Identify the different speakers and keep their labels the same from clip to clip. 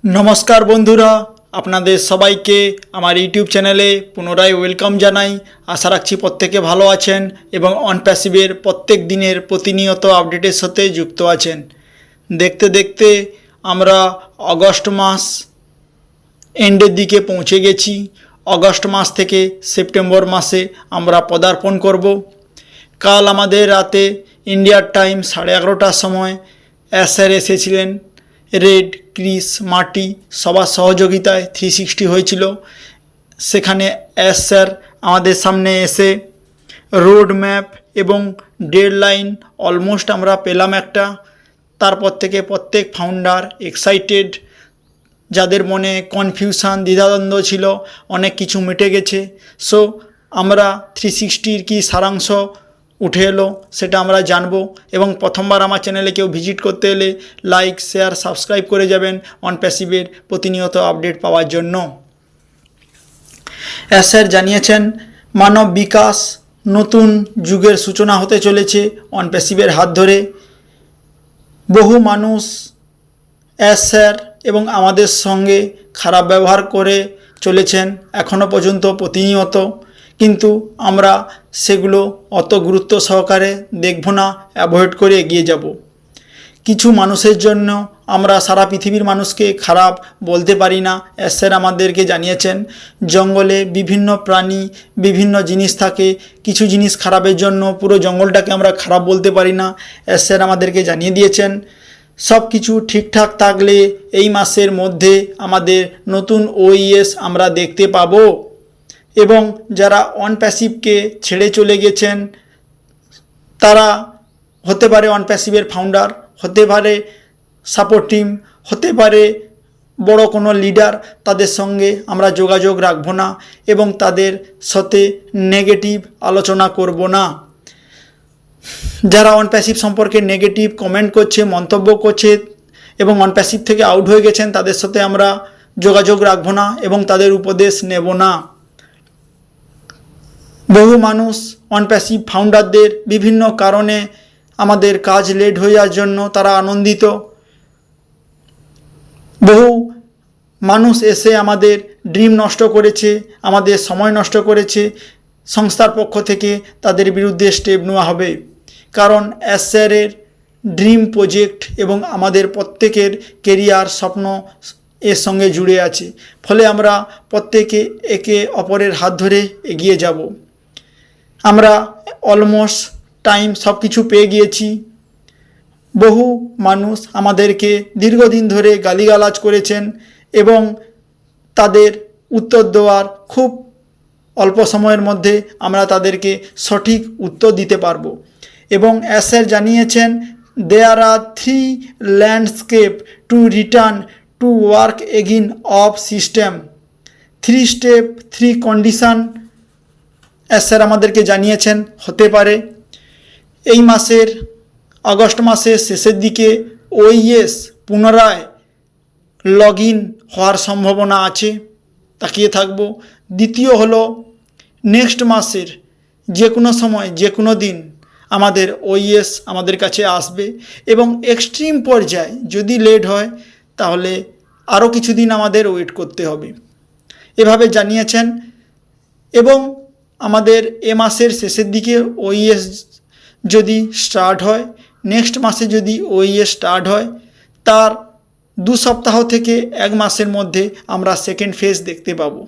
Speaker 1: नमस्कार बंधुरा आपनादेर सबाइके आमार यूट्यूब चैनेले पुनराय वेलकाम जानाई। आशा राखछि प्रत्येके भालो आछेन एबं अन पैसिवेर प्रत्येक दिनेर प्रतिनियत आपडेटेर साथे जुक्त आछेन। देखते देखते आमरा अगस्ट मास एंडेर दिके पौंछे गेছি। अगस्ट मास थेके सेप्टेम्बर मासे आमरा पदार्पण करब। काल आमादेर राते इंडियार टाइम 11:30टार समय एसआर एसेছিলেন। रेड क्रिस माटी सबार सहयोगिताय 360 হয়েছিল। সেখানে এস স্যার আমাদের সামনে এসে রোড ম্যাপ এবং ডেডলাইন অলমোস্ট আমরা পেলাম একটা। তারপর থেকে প্রত্যেক ফাউন্ডার এক্সাইটেড, যাদের মনে কনফিউশন দ্বিধাদ্বন্দ্ব ছিল অনেক কিছু মিটে গেছে। সো আমরা 360 কি সারাংশ উঠে এলো সেটা আমরা জানবো। এবং প্রথমবার আমার চ্যানেলে কেউ ভিজিট করতে এলে লাইক শেয়ার সাবস্ক্রাইব করে যাবেন অন প্যাসিভের প্রতিনিয়ত আপডেট পাওয়ার জন্য। স্যার জানিয়েছেন মানব বিকাশ নতুন যুগের সূচনা হতে চলেছে অন প্যাসিভের হাত ধরে। বহু মানুষ স্যার এবং আমাদের সঙ্গে খারাপ ব্যবহার করে চলেছেন এখনও পর্যন্ত প্রতিনিয়ত, কিন্তু আমরা সেগুলো অত গুরুত্ব সহকারে দেখব না, অ্যাভয়েড করে এগিয়ে যাব। কিছু মানুষের জন্য আমরা সারা পৃথিবীর মানুষকে খারাপ বলতে পারি না। স্যার আমাদেরকে জানিয়েছেন জঙ্গলে বিভিন্ন প্রাণী বিভিন্ন জিনিস থাকে, কিছু জিনিস খারাপের জন্য পুরো জঙ্গলটাকে আমরা খারাপ বলতে পারি না। স্যার আমাদেরকে জানিয়ে দিয়েছেন সব কিছু ঠিকঠাক থাকলে এই মাসের মধ্যে আমাদের নতুন ওইএস আমরা দেখতে পাবো। এবং যারা অন প্যাসিভকে ছেড়ে চলে গেছেন তারা হতে পারে অন প্যাসিভের ফাউন্ডার, হতে পারে সাপোর্ট টিম, হতে পারে বড় কোনো লিডার, তাদের সঙ্গে আমরা যোগাযোগ রাখব না এবং তাদের সাথে নেগেটিভ আলোচনা করব না। যারা অন প্যাসিভ সম্পর্কে নেগেটিভ কমেন্ট করছে, মন্তব্য করছে এবং অন প্যাসিভ থেকে আউট হয়ে গেছেন, তাদের সাথে আমরা যোগাযোগ রাখব না এবং তাদের উপদেশ নেব না। বহু মানুষ অন প্যাসিভ ফাউন্ডারদের বিভিন্ন কারণে আমাদের কাজ লেট হয়ে যাওয়ার জন্য তারা আনন্দিত। বহু মানুষ এসে আমাদের ড্রিম নষ্ট করেছে, আমাদের সময় নষ্ট করেছে। সংস্থার পক্ষ থেকে তাদের বিরুদ্ধে স্টেপ নেওয়া হবে, কারণ স্যারের ড্রিম প্রজেক্ট এবং আমাদের প্রত্যেকের কেরিয়ার স্বপ্ন এর সঙ্গে জুড়ে আছে। ফলে আমরা প্রত্যেকে একে অপরের হাত ধরে এগিয়ে যাব। আমরা অলমোস্ট টাইম সব কিছু পেয়ে গিয়েছি। বহু মানুষ আমাদেরকে দীর্ঘদিন ধরে গালিগালাজ করেছেন এবং তাদের উত্তর দেওয়ার খুব অল্প সময়ের মধ্যে আমরা তাদেরকে সঠিক উত্তর দিতে পারবো। এবং স্যার জানিয়েছেন there are 3 landscape to return to work again of system, 3 step 3 condition sir আমাদেরকে জানিয়েছেন হতে পারে। এই মাসের আগস্ট মাসের শেষের দিকে ওইএস পুনরায় লগ ইন হওয়ার সম্ভাবনা আছে, তাকিয়ে থাকব। দ্বিতীয় হলো নেক্সট মাসের যে কোনো সময় যে কোনো দিন আমাদের ওইএস আমাদের কাছে আসবে এবং এক্সট্রিম পর্যায়ে যদি লেট হয় তাহলে আরও কিছুদিন আমাদের ওয়েট করতে হবে, এভাবে জানিয়েছেন। এবং আমাদের এ মাসের শেষের দিকে ওইএস যদি স্টার্ট হয়, নেক্সট মাসে যদি ওইএস স্টার্ট হয়, তার 2 সপ্তাহ থেকে 1 মাসের মধ্যে আমরা সেকেন্ড ফেজ দেখতে পাবো।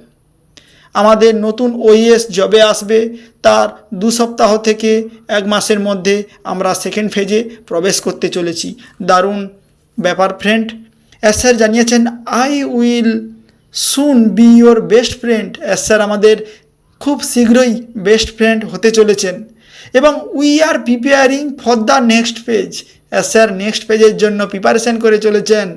Speaker 1: আমাদের নতুন ওইএস জবে আসবে তার 2 সপ্তাহ থেকে 1 মাসের মধ্যে আমরা সেকেন্ড ফেজে প্রবেশ করতে চলেছি। দারুণ ব্যাপার ফ্রেন্ড। স্যার জানিয়েছেন I will soon be your best friend. Sir আমাদের খুব শীঘ্রই বেস্ট ফ্রেন্ড হতে চলেছেন এবং we are preparing for the next page. Sir next পেজের জন্য প্রিপারেশন করে চলেছেন।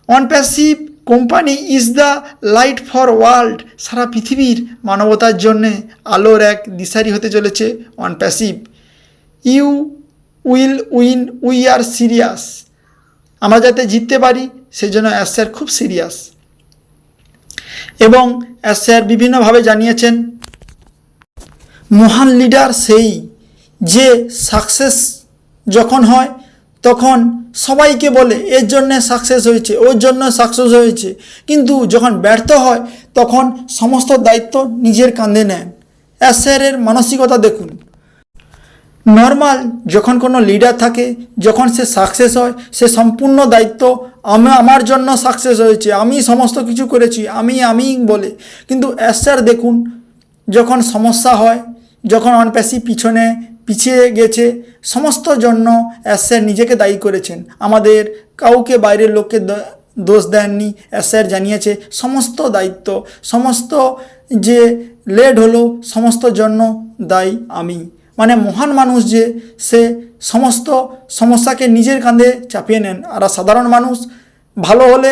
Speaker 1: OnPassive company is the light for world. সারা পৃথিবীর মানবতার জন্যে আলোর এক দিশারি হতে চলেছে OnPassive. You will win, we are serious. আমরা যাতে জিততে পারি সেজন্য স্যার খুব সিরিয়াস। এবং স্যার বিভিন্নভাবে জানিয়েছেন মহান লিডার সেই যে সাকসেস যখন হয় তখন সবাইকে বলে এর জন্যে সাকসেস হয়েছে, ওর জন্য সাকসেস হয়েছে, কিন্তু যখন ব্যর্থ হয় তখন সমস্ত দায়িত্ব নিজের কাঁধে নেন। এসআরের মানসিকতা দেখুন। নর্মাল যখন কোনো লিডার থাকে, যখন সে সাকসেস হয়, সে সম্পূর্ণ দায়িত্ব আমার জন্য সাকসেস হয়েছে, আমি সমস্ত কিছু করেছি, আমি বলে। কিন্তু এসআর দেখুন, যখন সমস্যা হয়, যখন অনপ্যাসি পিছিয়ে গেছে, সমস্ত জন্য এসআর নিজেকে দায়ী করেছেন। আমাদের কাউকে বাইরের লোককে দোষ দেননি। এসআর জানিয়েছে সমস্ত দায়িত্ব, সমস্ত যে লেট হলো, সমস্ত জন্য দায়ী আমি। মানে মহান মানুষ যে, সে সমস্ত সমস্যাকে নিজের কাঁধে চাপিয়ে নেন। আর সাধারণ মানুষ ভালো হলে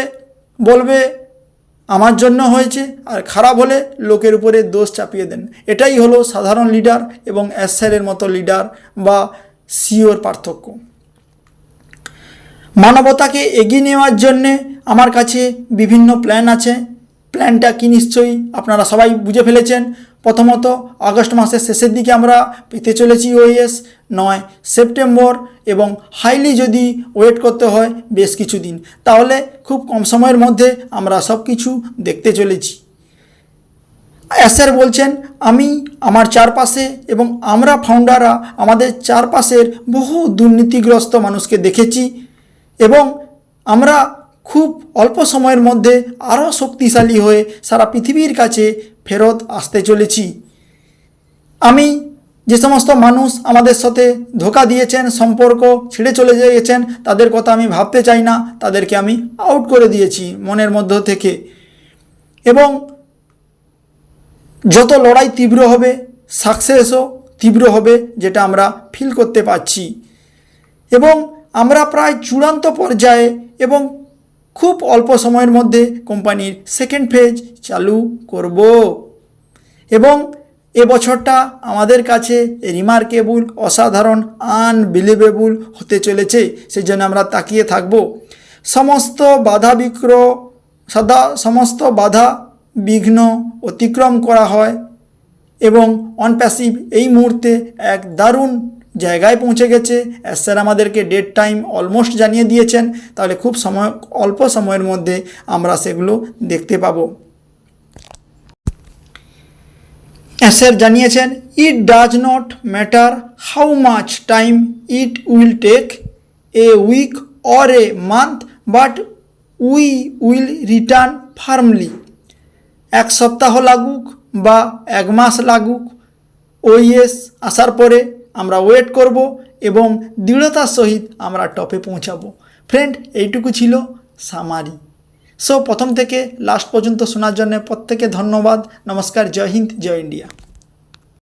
Speaker 1: বলবে আমার জন্য হয়েছে, আর খারাপ হলে লোকের উপরে দোষ চাপিয়ে দেন। এটাই হলো সাধারণ লিডার এবং এসআরের মতো লিডার বা সিওর পার্থক্য। মানবতাকে এগিয়ে নেওয়ার জন্যে আমার কাছে বিভিন্ন প্ল্যান আছে। প্ল্যানটা কি নিশ্চয়ই আপনারা সবাই বুঝে ফেলেছেন। প্রথমত, আগস্ট মাসের শেষের দিকে আমরা পেতে চলেছি ওএস, 9 সেপ্টেম্বর, এবং হাইলি যদি ওয়েট করতে হয় বেশ কিছুদিন, তাহলে খুব কম সময়ের মধ্যে আমরা সব কিছু দেখতে চলেছি। এসআর বলছেন, আমি আমার চারপাশে এবং আমরা ফাউন্ডাররা আমাদের চারপাশের বহু দুর্নীতিগ্রস্ত মানুষকে দেখেছি এবং আমরা খুব অল্প সময়ের মধ্যে আরও শক্তিশালী হয়ে সারা পৃথিবীর কাছে ফেরত আসতে চলেছি। আমি যে সমস্ত মানুষ আমাদের সাথে ধোঁকা দিয়েছেন, সম্পর্ক ছেড়ে চলে গিয়েছেন, তাদের কথা আমি ভাবতে চাই না, তাদেরকে আমি আউট করে দিয়েছি মনের মধ্য থেকে। এবং যত লড়াই তীব্র হবে, সাকসেসও তীব্র হবে, যেটা আমরা ফিল করতে পারছি। এবং আমরা প্রায় চূড়ান্ত পর্যায়ে এবং খুব অল্প সময়ের মধ্যে কোম্পানির সেকেন্ড ফেজ চালু করব। এবং এবছরটা আমাদের কাছে রিমার্কেবল, অসাধারণ, আনবিলিভেবল হতে চলেছে। সেই জন্য আমরা তাকিয়ে থাকব। সমস্ত বাধা বিঘ্ন অতিক্রম করা হয় এবং অনপ্যাসিভ এই মুহূর্তে এক দারুণ জায়গায় পৌঁছে গেছে। স্যার আমাদেরকে ডেট টাইম অলমোস্ট জানিয়ে দিয়েছেন, তাহলে খুব অল্প সময়ের মধ্যে আমরা সেগুলো দেখতে পাবো। স্যার জানিয়েছেন, it does not matter how much time it will take, a week or a month, but we will return firmly. 1 সপ্তাহ লাগুক বা 1 মাস লাগুক, ওএস আসার পরে আমরা ওয়েট করব এবং দৃঢ়তার সহিত আমরা টপে পৌঁছাবো। ফ্রেন্ড, এইটুকু ছিল সামারি। সো প্রথম থেকে লাস্ট পর্যন্ত শোনার জন্য প্রত্যেকে ধন্যবাদ। নমস্কার, জয় হিন্দ, জয় ইন্ডিয়া।